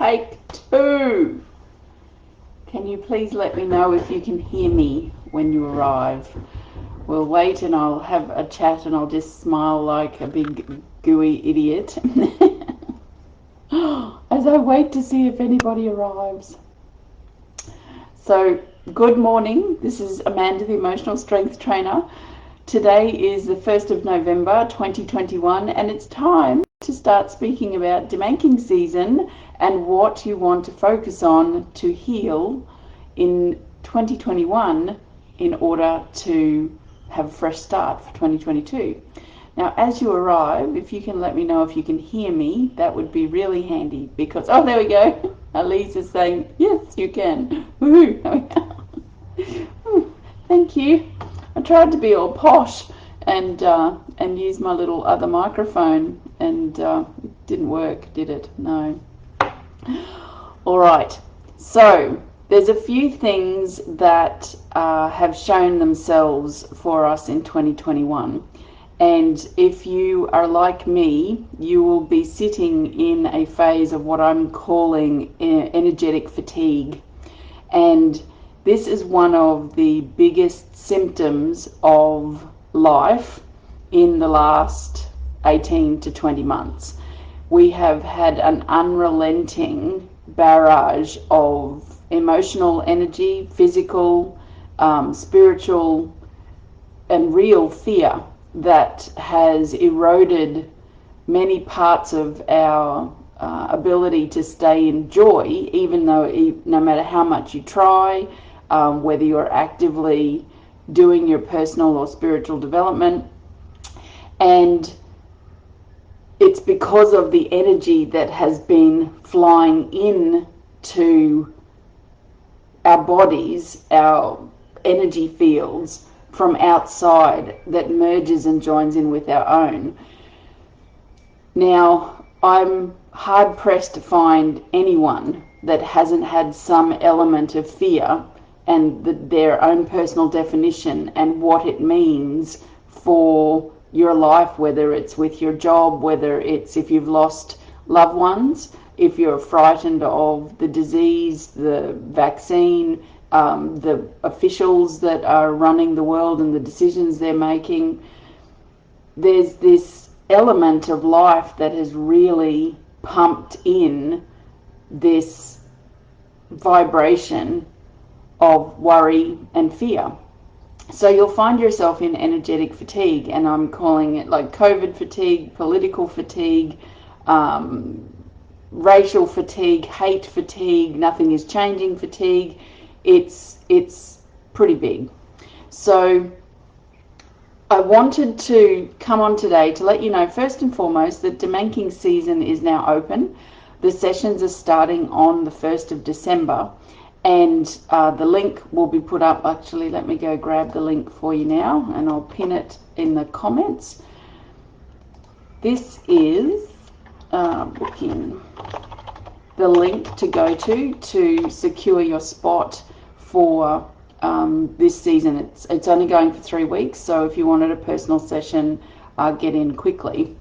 Take two. Can you please let me know if you can hear me when you arrive? We'll wait and I'll have a chat and I'll just smile like a big gooey idiot as I wait to see if anybody arrives. So, good morning. This is Amanda, the Emotional Strength Trainer. Today is the 1st of November 2021 and it's time to start speaking about demanking season and what you want to focus on to heal in 2021 in order to have a fresh start for 2022. Now, as you arrive, if you can let me know if you can hear me, that would be really handy because, oh, there we go. Elise is saying, yes, you can. Woohoo. Thank you. I tried to be all posh and use my little other microphone and it didn't work, did it? No. All right. So there's a few things that have shown themselves for us in 2021. And if you are like me, you will be sitting in a phase of what I'm calling energetic fatigue. And this is one of the biggest symptoms of life in the last 18 to 20 months. We have had an unrelenting barrage of emotional energy, physical, spiritual, and real fear that has eroded many parts of our ability to stay in joy, even though no matter how much you try, whether you're actively doing your personal or spiritual development. And it's because of the energy that has been flying in to our bodies, our energy fields from outside that merges and joins in with our own. Now, I'm hard pressed to find anyone that hasn't had some element of fear and their own personal definition and what it means for your life, whether it's with your job, whether it's if you've lost loved ones, if you're frightened of the disease, the vaccine, the officials that are running the world and the decisions they're making. There's this element of life that has really pumped in this vibration of worry and fear. So you'll find yourself in energetic fatigue, and I'm calling it like COVID fatigue, political fatigue, racial fatigue, hate fatigue, nothing is changing fatigue. It's pretty big. So I wanted to come on today to let you know first and foremost that demanking season is now open. The sessions are starting on the 1st of December. And the link will be put up. Actually, let me go grab the link for you now and I'll pin it in the comments. This is booking the link to go to secure your spot for this season. It's only going for 3 weeks, so if you wanted a personal session, get in quickly.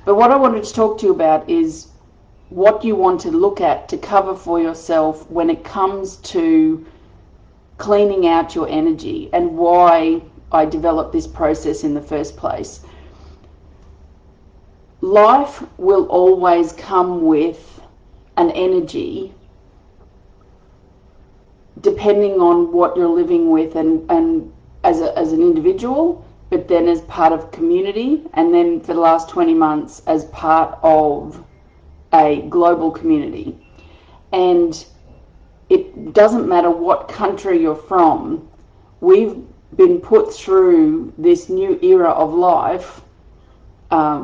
But what I wanted to talk to you about is what you want to look at to cover for yourself when it comes to cleaning out your energy and why I developed this process in the first place. Life will always come with an energy depending on what you're living with and as an individual, but then as part of community, and then for the last 20 months as part of a global community. And it doesn't matter what country you're from, we've been put through this new era of life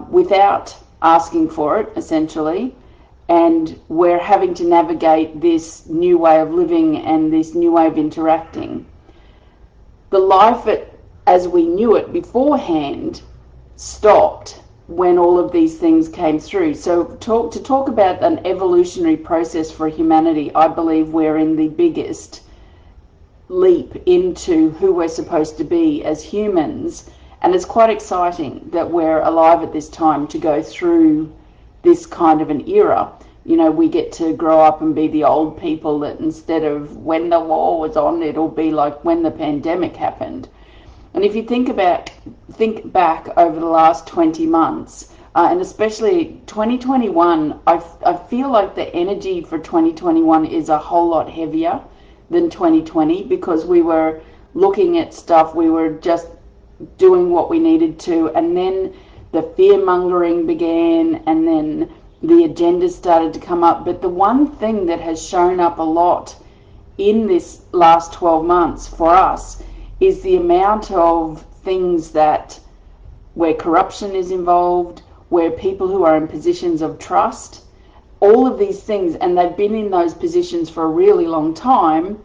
without asking for it, essentially, and we're having to navigate this new way of living and this new way of interacting. The life as we knew it beforehand stopped when all of these things came through. So to talk about an evolutionary process for humanity, I believe we're in the biggest leap into who we're supposed to be as humans, and it's quite exciting that we're alive at this time to go through this kind of an era. we get to grow up and be the old people, that instead of when the war was on, it'll be like when the pandemic happened. And if you think back over the last 20 months, and especially 2021, I feel like the energy for 2021 is a whole lot heavier than 2020, because we were looking at stuff, we were just doing what we needed to, and then the fear-mongering began, and then the agendas started to come up. But the one thing that has shown up a lot in this last 12 months for us is the amount of things where corruption is involved, where people who are in positions of trust, all of these things, and they've been in those positions for a really long time,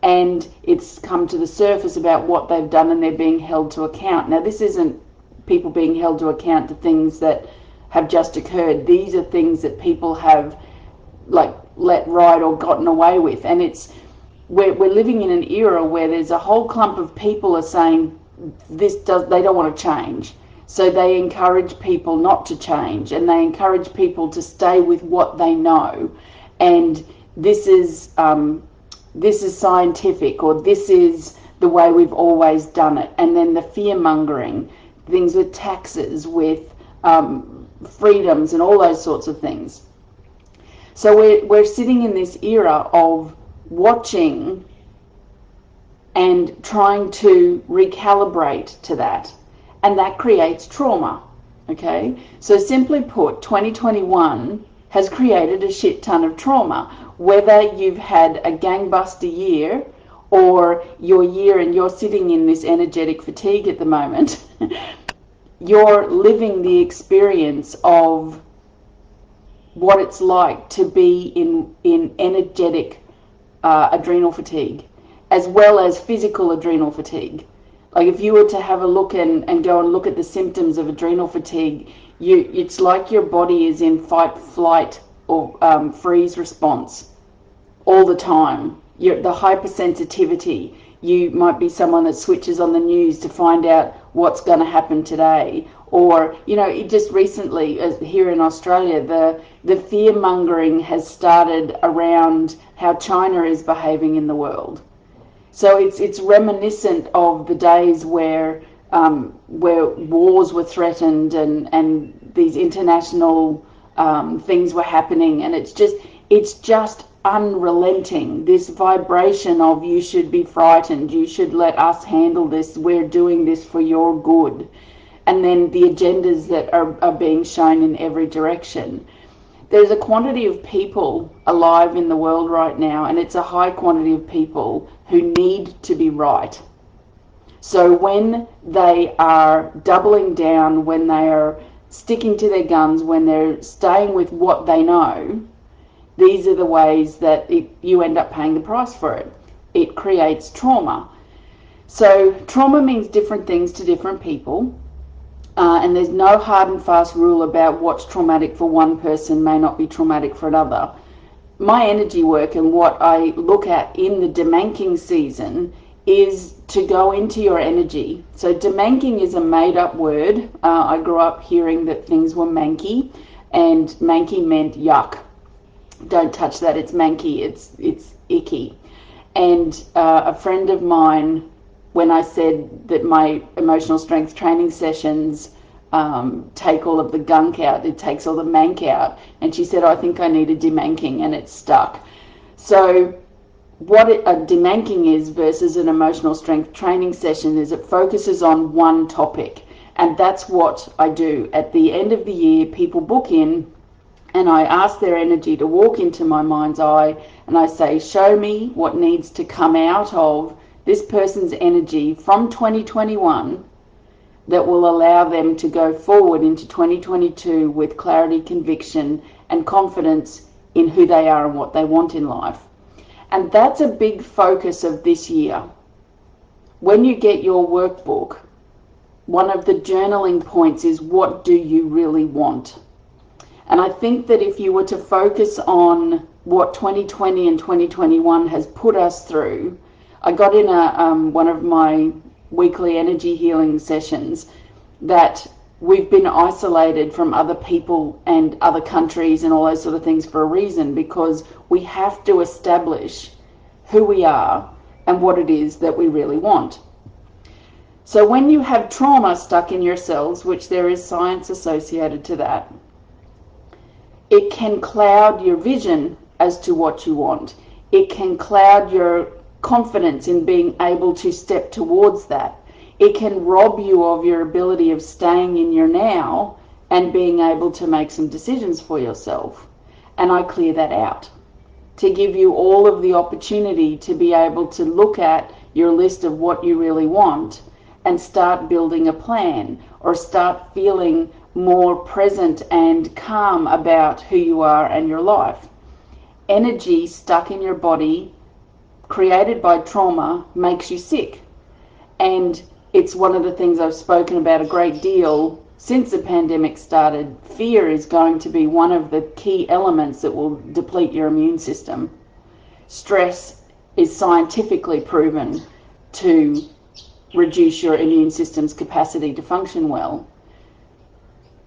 and it's come to the surface about what they've done, and they're being held to account. Now, this isn't people being held to account to things that have just occurred. These are things that people have let ride or gotten away with, and we're living in an era where there's a whole clump of people are saying they don't want to change. So they encourage people not to change, and they encourage people to stay with what they know. And this is scientific, or this is the way we've always done it. And then the fear-mongering, things with taxes, with freedoms, and all those sorts of things. So we're sitting in this era of watching and trying to recalibrate to that. And that creates trauma, okay? So simply put, 2021 has created a shit ton of trauma. Whether you've had a gangbuster year or your year and you're sitting in this energetic fatigue at the moment, you're living the experience of what it's like to be in energetic adrenal fatigue, as well as physical adrenal fatigue. Like if you were to have a look and go and look at the symptoms of adrenal fatigue, it's like your body is in fight, flight, or freeze response all the time. The hypersensitivity. You might be someone that switches on the news to find out what's going to happen today. Or, just recently here in Australia, the fear-mongering has started around how China is behaving in the world. So it's reminiscent of the days where wars were threatened and these international things were happening, and it's just unrelenting. This vibration of you should be frightened, you should let us handle this, we're doing this for your good, and then the agendas that are being shown in every direction. There's a quantity of people alive in the world right now, and it's a high quantity of people who need to be right. So when they are doubling down, when they are sticking to their guns, when they're staying with what they know, these are the ways that you end up paying the price for it. It creates trauma. So trauma means different things to different people. And there's no hard and fast rule about what's traumatic for one person may not be traumatic for another. My energy work and what I look at in the demanking season is to go into your energy. So demanking is a made-up word. I grew up hearing that things were manky, and manky meant yuck. Don't touch that, it's manky, it's icky. And a friend of mine, when I said that my emotional strength training sessions take all of the gunk out, it takes all the mank out, and she said, I think I need a demanking, and it's stuck. So what a demanking is versus an emotional strength training session is it focuses on one topic, and that's what I do. At the end of the year, people book in, and I ask their energy to walk into my mind's eye, and I say, show me what needs to come out of this person's energy from 2021 that will allow them to go forward into 2022 with clarity, conviction, and confidence in who they are and what they want in life. And that's a big focus of this year. When you get your workbook, one of the journaling points is, what do you really want? And I think that if you were to focus on what 2020 and 2021 has put us through, I got in one of my weekly energy healing sessions that we've been isolated from other people and other countries and all those sort of things for a reason, because we have to establish who we are and what it is that we really want. So when you have trauma stuck in your cells, which there is science associated to that, it can cloud your vision as to what you want. It can cloud your confidence in being able to step towards that. It can rob you of your ability of staying in your now and being able to make some decisions for yourself. And I clear that out to give you all of the opportunity to be able to look at your list of what you really want and start building a plan, or start feeling more present and calm about who you are and your life. Energy stuck in your body, created by trauma, makes you sick. And it's one of the things I've spoken about a great deal since the pandemic started. Fear is going to be one of the key elements that will deplete your immune system. Stress is scientifically proven to reduce your immune system's capacity to function well.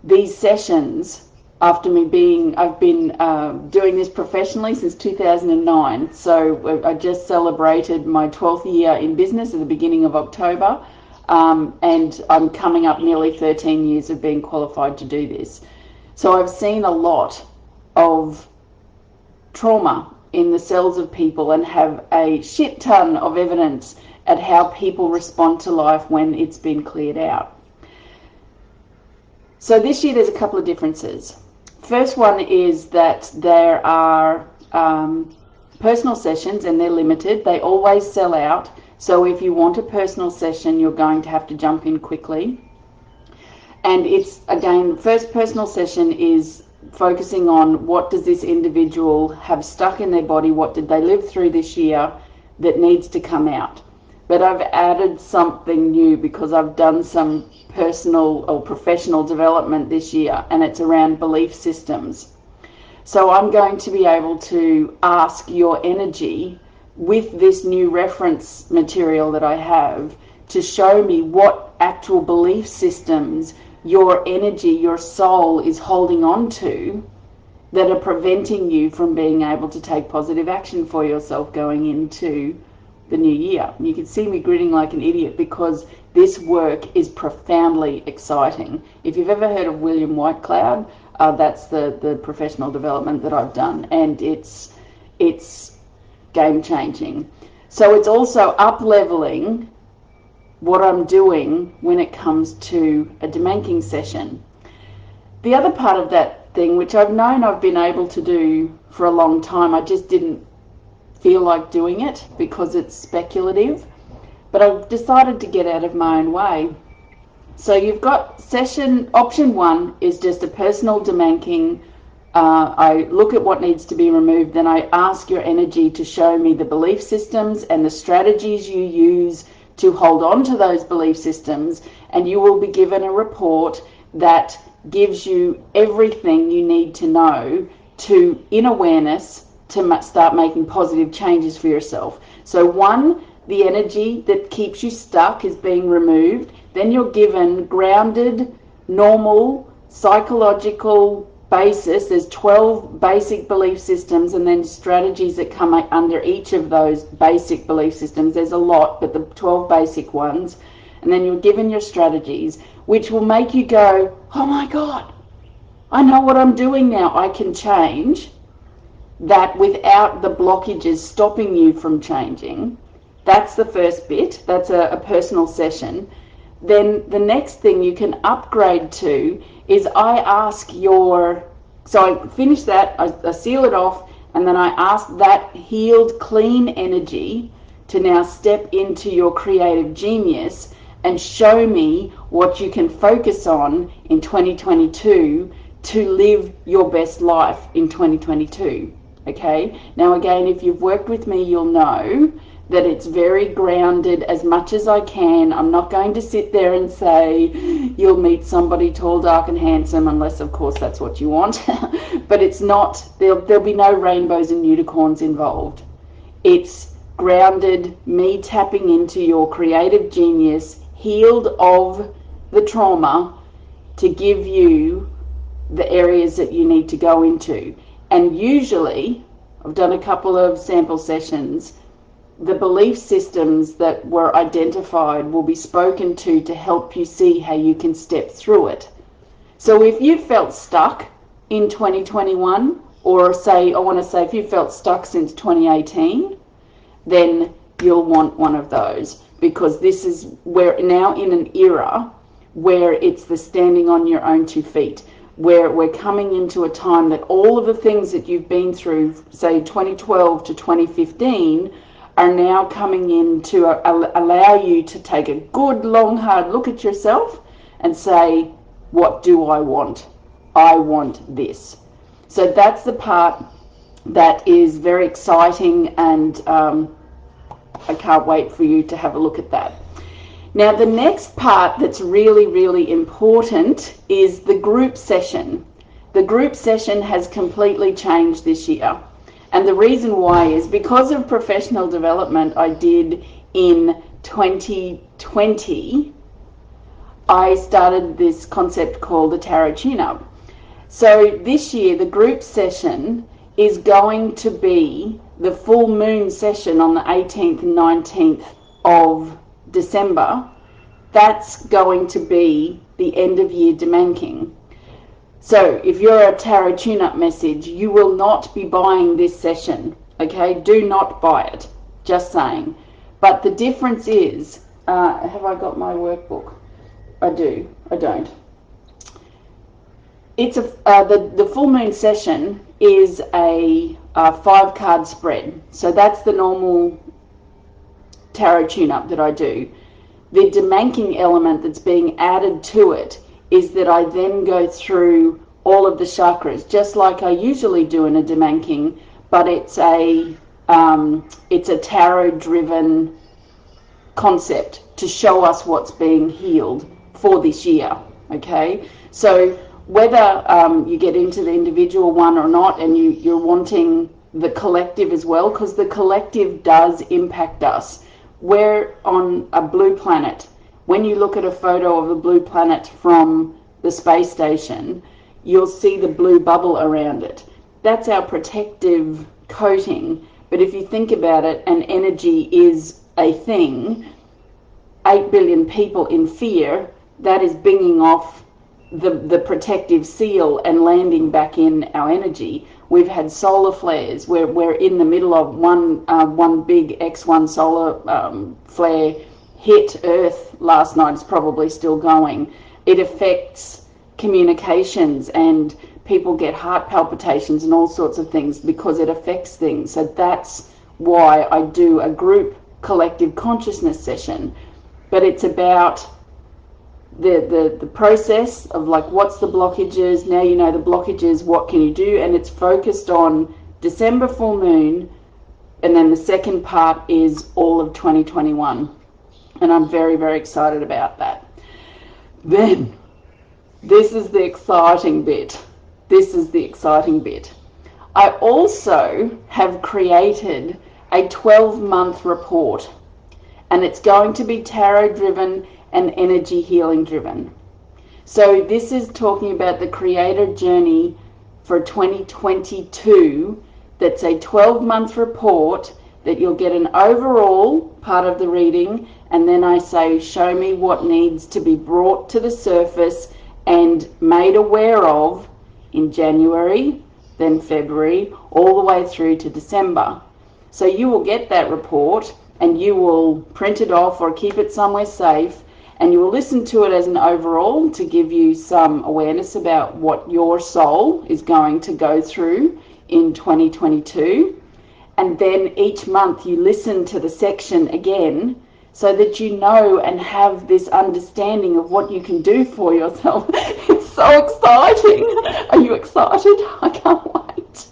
These sessions, after I've been doing this professionally since 2009, so I just celebrated my 12th year in business at the beginning of October, and I'm coming up nearly 13 years of being qualified to do this. So I've seen a lot of trauma in the cells of people and have a shit ton of evidence at how people respond to life when it's been cleared out. So this year there's a couple of differences. First one is that there are personal sessions, and they're limited. They always sell out. So if you want a personal session, you're going to have to jump in quickly. And it's, again, first personal session is focusing on what does this individual have stuck in their body, what did they live through this year that needs to come out. But I've added something new because I've done some personal or professional development this year, and it's around belief systems. So I'm going to be able to ask your energy with this new reference material that I have to show me what actual belief systems your energy, your soul is holding on to that are preventing you from being able to take positive action for yourself going into the new year. You can see me grinning like an idiot because this work is profoundly exciting. If you've ever heard of William Whitecloud, that's the professional development that I've done, and it's game changing. So it's also up leveling what I'm doing when it comes to a demanking session. The other part of that thing, which I've known I've been able to do for a long time, I just didn't feel like doing it because it's speculative, but I've decided to get out of my own way. So you've got session option 1 is just a personal demanking. I look at what needs to be removed, then I ask your energy to show me the belief systems and the strategies you use to hold on to those belief systems, and you will be given a report that gives you everything you need to know to, in awareness, to start making positive changes for yourself. So 1, the energy that keeps you stuck is being removed. Then you're given grounded, normal, psychological basis. There's 12 basic belief systems, and then strategies that come under each of those basic belief systems. There's a lot, but the 12 basic ones. And then you're given your strategies, which will make you go, oh my God, I know what I'm doing now. I can change that without the blockages stopping you from changing. That's the first bit. That's a personal session. Then the next thing you can upgrade to is I ask so I finish that, I seal it off, and then I ask that healed, clean energy to now step into your creative genius and show me what you can focus on in 2022 to live your best life in 2022. Okay, now again, if you've worked with me, you'll know that it's very grounded as much as I can. I'm not going to sit there and say you'll meet somebody tall, dark and handsome, unless of course that's what you want. But it's not, there'll be no rainbows and unicorns involved. It's grounded, me tapping into your creative genius, healed of the trauma, to give you the areas that you need to go into. And usually, I've done a couple of sample sessions, the belief systems that were identified will be spoken to help you see how you can step through it. So if you felt stuck in 2021, or say, I want to say if you felt stuck since 2018, then you'll want one of those, because this is, we're now in an era where it's the standing on your own 2 feet, where we're coming into a time that all of the things that you've been through, say 2012 to 2015, are now coming in to allow you to take a good long hard look at yourself and say, what do I want? I want this. So that's the part that is very exciting, and I can't wait for you to have a look at that. Now, the next part that's really, really important is the group session. The group session has completely changed this year. And the reason why is because of professional development I did in 2020, I started this concept called the Tarot Tune-Up. So this year, the group session is going to be the full moon session on the 18th and 19th of December. That's going to be the end of year demanking. So if you're a Tarot Tune-Up message, you will not be buying this session, okay? Do not buy it, just saying. But the difference is, have I got my workbook? I do, I don't. It's the full moon session is a 5-card spread. So that's the normal Tarot Tune-Up that I do. The demanking element that's being added to it is that I then go through all of the chakras, just like I usually do in a demanking, but it's a tarot-driven concept to show us what's being healed for this year, okay? So whether you get into the individual one or not, and you're wanting the collective as well, because the collective does impact us. We're on a blue planet. When you look at a photo of a blue planet from the space station, you'll see the blue bubble around it. That's our protective coating. But if you think about it, and energy is a thing, 8 billion people in fear, that is binging off the protective seal and landing back in our energy. We've had solar flares. We're in the middle of one big X1 solar flare hit Earth last night. It's probably still going. It affects communications, and people get heart palpitations and all sorts of things because it affects things. So that's why I do a group collective consciousness session. But it's about the process of, like, what's the blockages. Now you know the blockages, what can you do? And it's focused on December full moon, and then the second part is all of 2021, and I'm very, very excited about that. Then this is the exciting bit. I also have created a 12-month report, and it's going to be tarot driven and energy healing driven. So this is talking about the creator journey for 2022. That's a 12-month report that you'll get an overall part of the reading, and then I say, show me what needs to be brought to the surface and made aware of in January, then February, all the way through to December. So you will get that report, and you will print it off or keep it somewhere safe, and you will listen to it as an overall to give you some awareness about what your soul is going to go through in 2022. And then each month you listen to the section again, so that you know and have this understanding of what you can do for yourself. It's so exciting. Are you excited? I can't wait.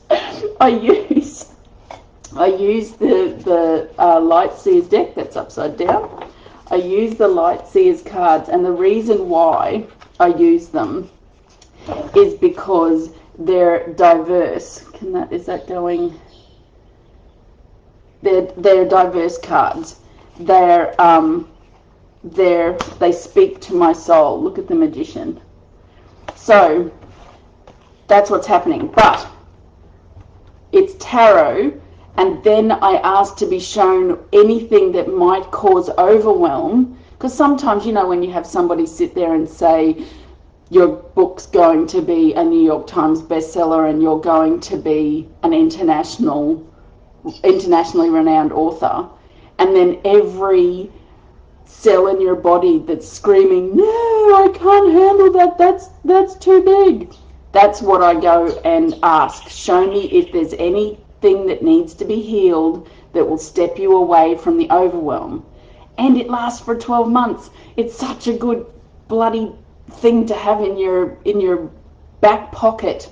I use the Light Seers deck that's upside down. I use the Light Seers cards, and the reason why I use them is because they're diverse. Is that going? They're diverse cards. They speak to my soul. Look at the Magician. So that's what's happening. But it's tarot, and then I ask to be shown anything that might cause overwhelm, because sometimes, when you have somebody sit there and say your book's going to be a New York Times bestseller and you're going to be an internationally renowned author, and then every cell in your body that's screaming, no, I can't handle that, that's too big. That's what I go and ask. Show me if there's anything that needs to be healed that will step you away from the overwhelm. And it lasts for 12 months. It's such a good bloody thing to have in your back pocket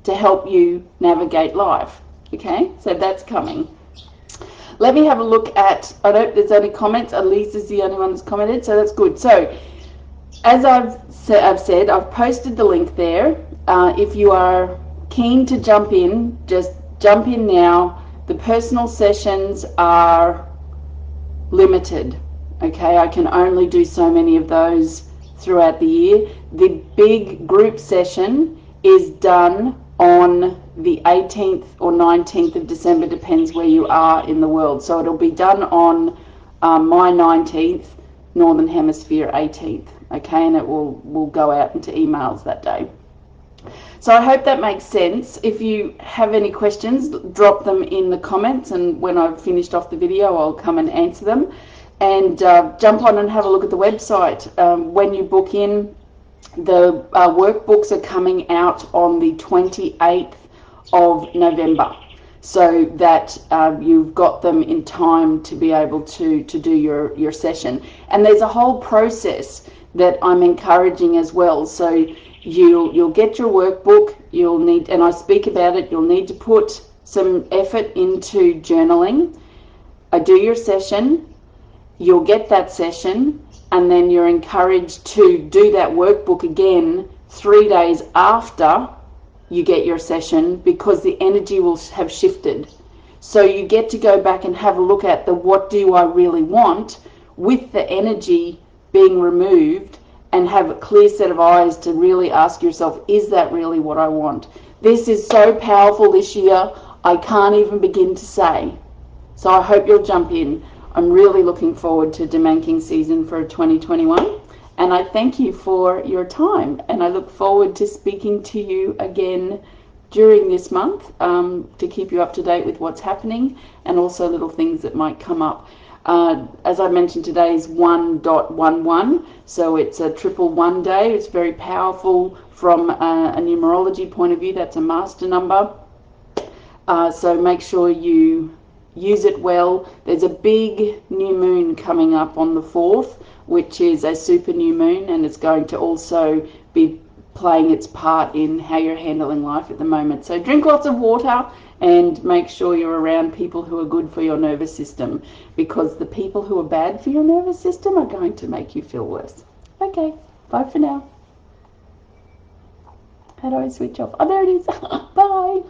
to help you navigate life. Okay, so that's coming. Let me have a look at, I don't, there's only comments. Elise is the only one that's commented, so that's good. So as I've said, I've posted the link there. If you are keen to jump in, just jump in now. The personal sessions are limited. Okay, I can only do so many of those throughout the year. The big group session is done on the 18th or 19th of December, depends where you are in the world. So it'll be done on my 19th, Northern Hemisphere 18th. Okay, and it will go out into emails that day. So I hope that makes sense. If you have any questions, drop them in the comments, and when I've finished off the video, I'll come and answer them. And jump on and have a look at the website. When you book in, the workbooks are coming out on the 28th of November, so that you've got them in time to be able to do your session. And there's a whole process that I'm encouraging as well. So you'll get your workbook, you'll need, and I speak about it, you'll need to put some effort into journaling. Do your session, you'll get that session, and then you're encouraged to do that workbook again 3 days after you get your session, because the energy will have shifted. So you get to go back and have a look at the what do I really want, with the energy being removed, and have a clear set of eyes to really ask yourself, is that really what I want? This is so powerful this year, I can't even begin to say. So I hope you'll jump in. I'm really looking forward to Demanking season for 2021, and I thank you for your time, and I look forward to speaking to you again during this month to keep you up to date with what's happening, and also little things that might come up. As I mentioned, today is 1.11, so it's a 111 day. It's very powerful from a numerology point of view. That's a master number. So make sure you use it well. There's a big new moon coming up on the 4th, which is a super new moon, and it's going to also be playing its part in how you're handling life at the moment. So drink lots of water and make sure you're around people who are good for your nervous system, because the people who are bad for your nervous system are going to make you feel worse. Okay, bye for now. How do I switch off? Oh, there it is. Bye.